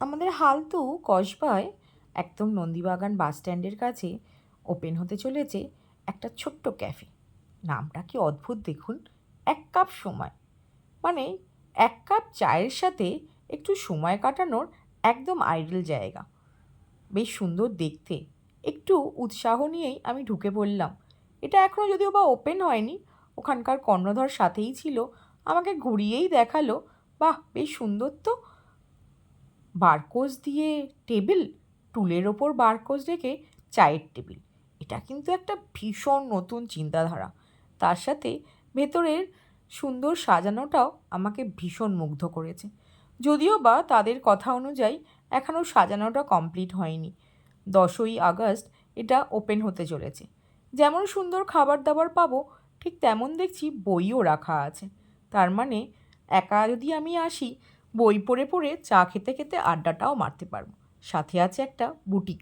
আমাদের হালতু কসবায় একদম নন্দীবাগান বাস স্ট্যান্ডের কাছে ওপেন হতে চলেছে একটা ছোট্ট ক্যাফে। নামটা কি অদ্ভুত দেখুন! এক কাপ সময়, মানে এক কাপ চায়ের সাথে একটু সময় কাটানোর একদম আইডিয়াল জায়গা। বেশ সুন্দর দেখতে। একটু উৎসাহ নিয়েই আমি ঢুকে পড়লাম। এটা এখনও যদিও বা ওপেন হয়নি, ওখানকার কর্ণধর সাথেই ছিল, আমাকে ঘুরিয়েই দেখালো। বাহ, বেশ সুন্দর তো। বারকোজ দিয়ে টেবিল, টুলের ওপর বারকোজ রেখে চায়ের টেবিল। এটা কিন্তু একটা ভীষণ নতুন চিন্তাধারা। তার সাথে ভেতরের সুন্দর সাজানোটাও আমাকে ভীষণ মুগ্ধ করেছে। যদিও বা তাদের কথা অনুযায়ী এখনও সাজানোটা কমপ্লিট হয়নি। 10ই আগস্ট এটা ওপেন হতে চলেছে। যেমন সুন্দর খাবার দাবার পাবো, ঠিক তেমন দেখছি বইও রাখা আছে। তার মানে একা যদি আমি আসি, বই পড়ে পড়ে চা খেতে খেতে আড্ডাটাও মারতে পারবো। সাথে আছে একটা বুটিক।